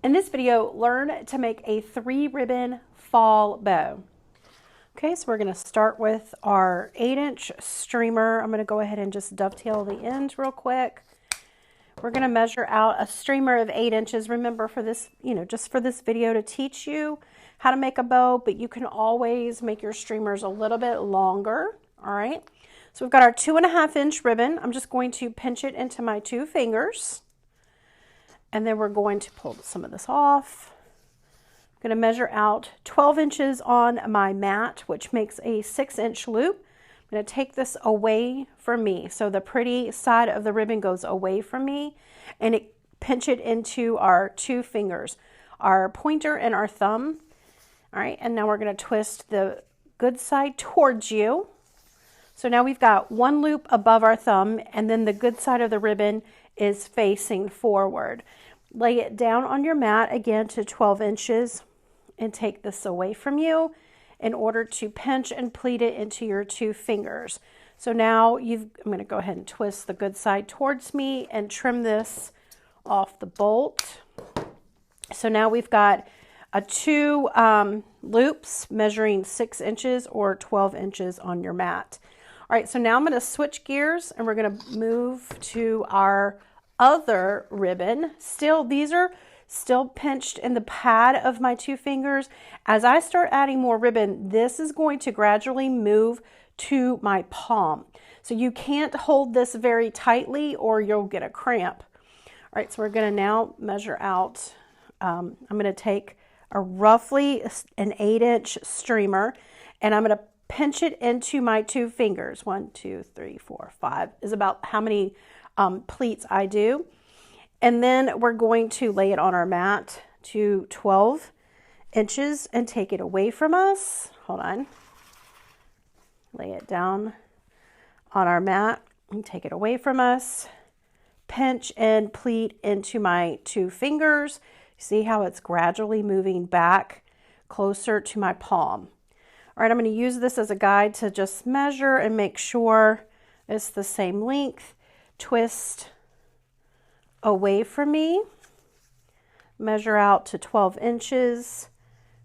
In this video, learn to make a 3-ribbon fall bow. Okay, so we're going to start with our 8-inch streamer. I'm going to go ahead and just dovetail the ends real quick. We're going to measure out a streamer of 8 inches. Remember, for this, just for this video to teach you how to make a bow, but you can always make your streamers a little bit longer. All right, so we've got our 2.5-inch ribbon. I'm just going to pinch it into my 2 fingers. And then we're going to pull some of this off. I'm going to measure out 12 inches on my mat, which makes a 6-inch loop. I'm going to take this away from me. So the pretty side of the ribbon goes away from me, and pinch it into our 2 fingers, our pointer and our thumb. All right, and now we're going to twist the good side towards you. So now we've got 1 loop above our thumb, and then the good side of the ribbon is facing forward. Lay it down on your mat again to 12 inches and take this away from you in order to pinch and pleat it into your 2 fingers. So now I'm going to go ahead and twist the good side towards me and trim this off the bolt. So now we've got 2 loops measuring 6 inches or 12 inches on your mat. All right, so now I'm going to switch gears and we're going to move to our other ribbon. These are still pinched in the pad of my 2 fingers. As I start adding more ribbon, this is going to gradually move to my palm. So you can't hold this very tightly or you'll get a cramp. All right, so we're going to now measure out. I'm going to take a roughly an 8-inch streamer and I'm going to pinch it into my 2 fingers. 1, 2, 3, 4, 5 is about how many pleats I do. And then we're going to lay it on our mat to 12 inches and take it away from us. Hold on. Lay it down on our mat and take it away from us. Pinch and pleat into my 2 fingers. See how it's gradually moving back closer to my palm. All right, I'm going to use this as a guide to just measure and make sure it's the same length. Twist away from me, measure out to 12 inches,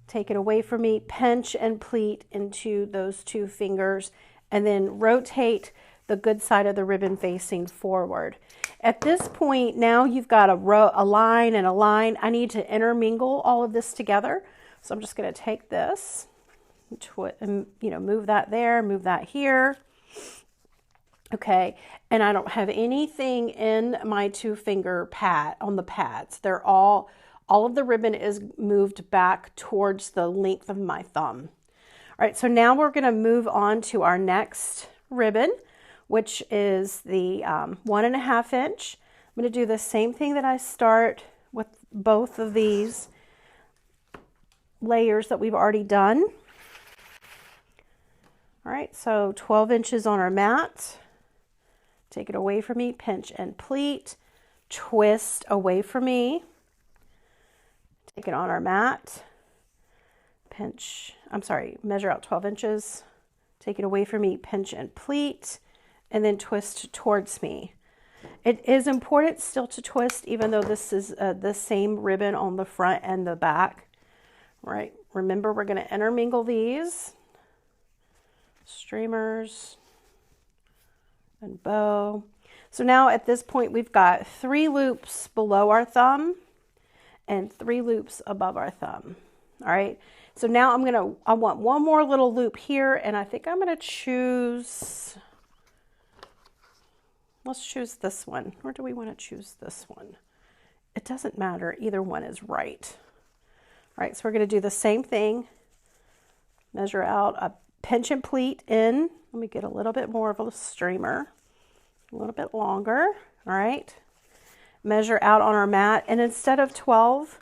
take it away from me, pinch and pleat into those 2 fingers, and then rotate the good side of the ribbon facing forward. At this point, now you've got a line and a line. I need to intermingle all of this together. So I'm just going to take this and move that there, move that here. Okay, and I don't have anything in my 2-finger pad on the pads. They're all of the ribbon is moved back towards the length of my thumb. All right, so now we're going to move on to our next ribbon, which is the 1.5 inch. I'm going to do the same thing that I start with both of these layers that we've already done. All right, so 12 inches on our mat. Take it away from me, pinch and pleat, twist away from me, take it on our mat, measure out 12 inches, take it away from me, pinch and pleat, and then twist towards me. It is important still to twist, even though this is the same ribbon on the front and the back. All right, remember we're going to intermingle these streamers and bow. So now at this point we've got 3 loops below our thumb and 3 loops above our thumb. All right, so now I want one more little loop here, and I think I'm going to choose, let's choose this one. Or do we want to choose this one? It doesn't matter, either one is right. All right, so we're going to do the same thing. Measure out a pinch and pleat in. Let me get a little bit more of a streamer, a little bit longer. All right, measure out on our mat, and instead of 12,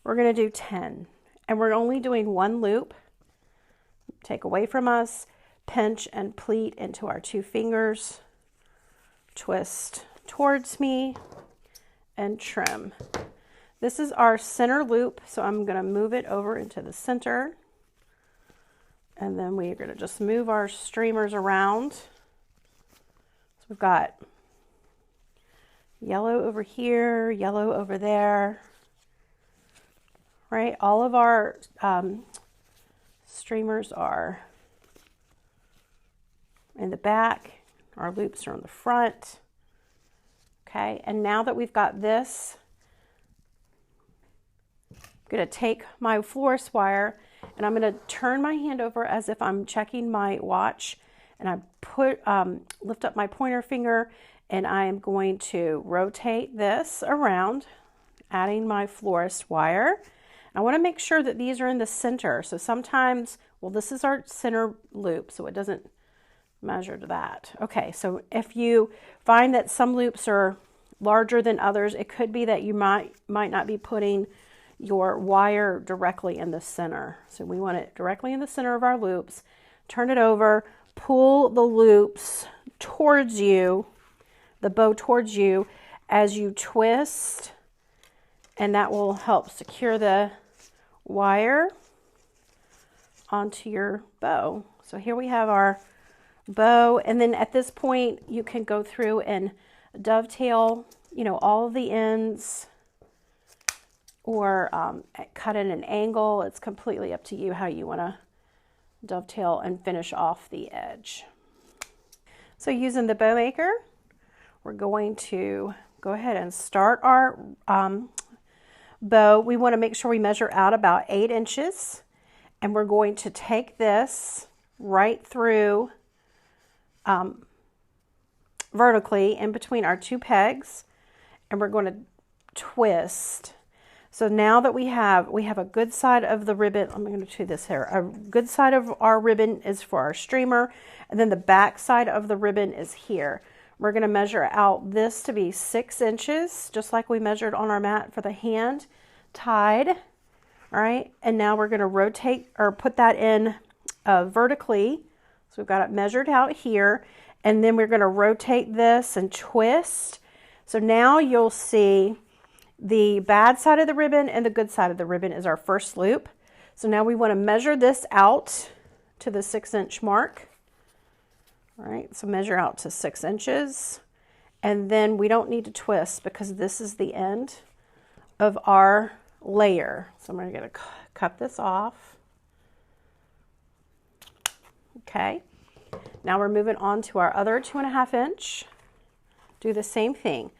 we're going to do 10, and we're only doing 1 loop. Take away from us, pinch and pleat into our 2 fingers, twist towards me, and trim. This is our center loop, so I'm going to move it over into the center. And then we're going to just move our streamers around. So we've got yellow over here, yellow over there. right? All of our streamers are in the back, our loops are on the front. Okay, and now that we've got this, I'm going to take my florist wire and I'm going to turn my hand over as if I'm checking my watch, and I lift up my pointer finger, and I am going to rotate this around, adding my florist wire. I want to make sure that these are in the center. So sometimes, well, this is our center loop, so it doesn't measure to that. Okay, so if you find that some loops are larger than others, it could be that you might not be putting your wire directly in the center. So we want it directly in the center of our loops. Turn it over, pull the loops towards you, the bow towards you as you twist, and that will help secure the wire onto your bow. So here we have our bow, and then at this point you can go through and dovetail, all of the ends, or cut at an angle. It's completely up to you how you want to dovetail and finish off the edge. So using the bow maker, we're going to go ahead and start our bow. We want to make sure we measure out about 8 inches, and we're going to take this right through vertically in between our 2 pegs, and we're going to twist. So now that we have a good side of the ribbon, I'm going to do this here. A good side of our ribbon is for our streamer, and then the back side of the ribbon is here. We're going to measure out this to be 6 inches, just like we measured on our mat for the hand tied. All right, and now we're going to rotate or put that in vertically. So we've got it measured out here, and then we're going to rotate this and twist. So now you'll see the bad side of the ribbon and the good side of the ribbon is our first loop. So now we want to measure this out to the 6-inch mark. All right, so measure out to 6 inches, and then we don't need to twist because this is the end of our layer. So I'm going to cut this off. Okay, now we're moving on to our other 2.5 inch. Do the same thing.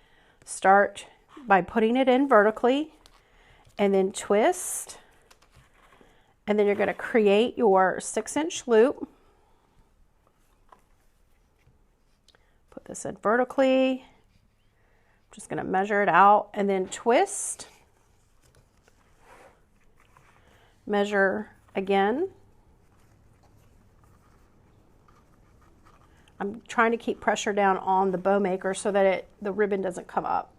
Start by putting it in vertically and then twist, and then you're going to create your 6-inch loop. Put this in vertically. I'm just going to measure it out and then twist. Measure again. I'm trying to keep pressure down on the bow maker so that the ribbon doesn't come up.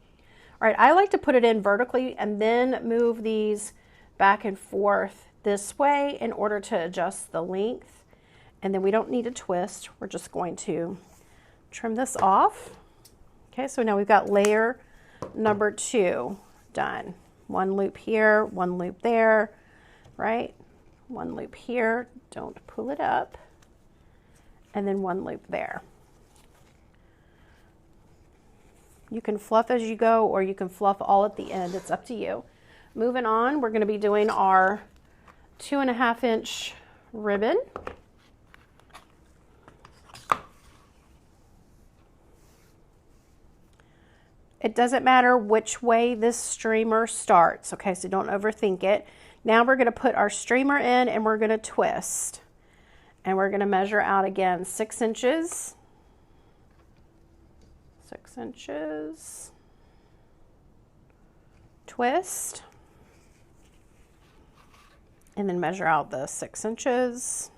All right, I like to put it in vertically and then move these back and forth this way in order to adjust the length. And then we don't need to twist. We're just going to trim this off. Okay, so now we've got layer number 2 done. 1 loop here, 1 loop there, right? 1 loop here, don't pull it up. And then 1 loop there. You can fluff as you go, or you can fluff all at the end. It's up to you. Moving on, we're going to be doing our 2.5 inch ribbon. It doesn't matter which way this streamer starts, okay, so don't overthink it. Now we're going to put our streamer in and we're going to twist. And we're going to measure out again 6 inches. 6 inches. Twist. And then measure out the 6 inches.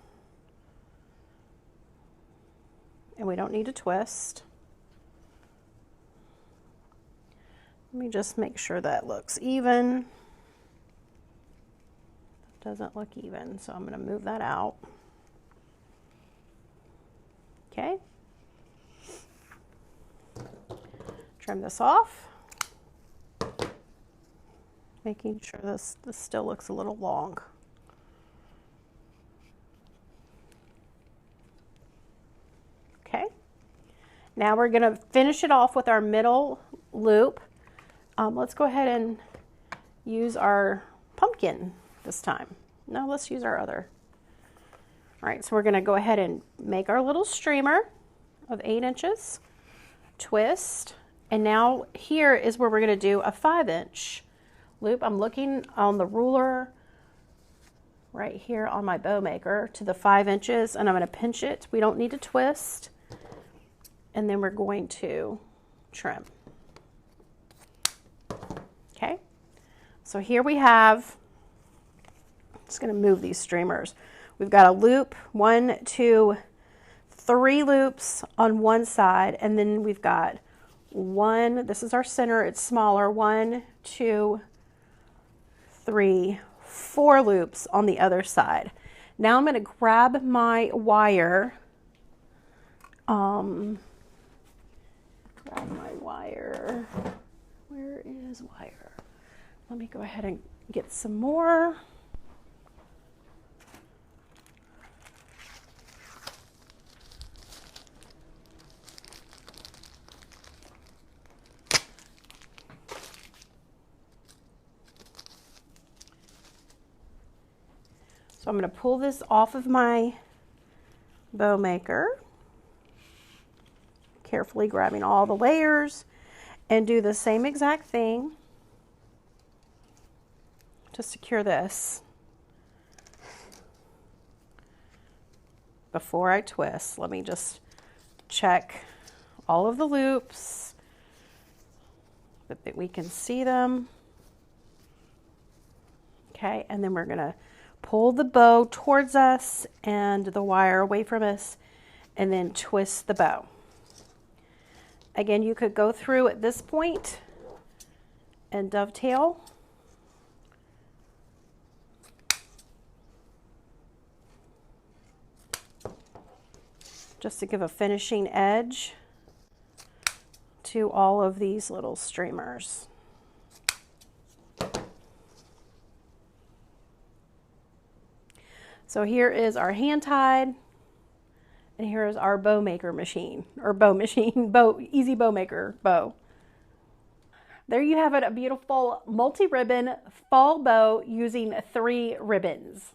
And we don't need to twist. Let me just make sure that looks even. It doesn't look even, so I'm going to move that out. Okay. Trim this off. Making sure this still looks a little long. Okay. Now we're going to finish it off with our middle loop. Let's go ahead and use our pumpkin this time. No, let's use our other. All right, so we're gonna go ahead and make our little streamer of 8 inches, twist, and now here is where we're gonna do a 5-inch loop. I'm looking on the ruler right here on my bow maker to the 5 inches, and I'm gonna pinch it. We don't need to twist. And then we're going to trim. Okay, so here we have, I'm just gonna move these streamers. We've got a loop, 1, 2, 3 loops on one side, and then we've got 1, this is our center, it's smaller, 1, 2, 3, 4 loops on the other side. Now I'm going to grab my wire, where is wire? Let me go ahead and get some more. So I'm going to pull this off of my bow maker, carefully grabbing all the layers, and do the same exact thing to secure this before I twist. Let me just check all of the loops so that we can see them. Okay, and then we're going to pull the bow towards us and the wire away from us, and then twist the bow. Again, you could go through at this point and dovetail. Just to give a finishing edge to all of these little streamers. So here is our hand tied, and here is our bow maker machine, or easy bow maker bow. There you have it, a beautiful multi-ribbon fall bow using 3 ribbons.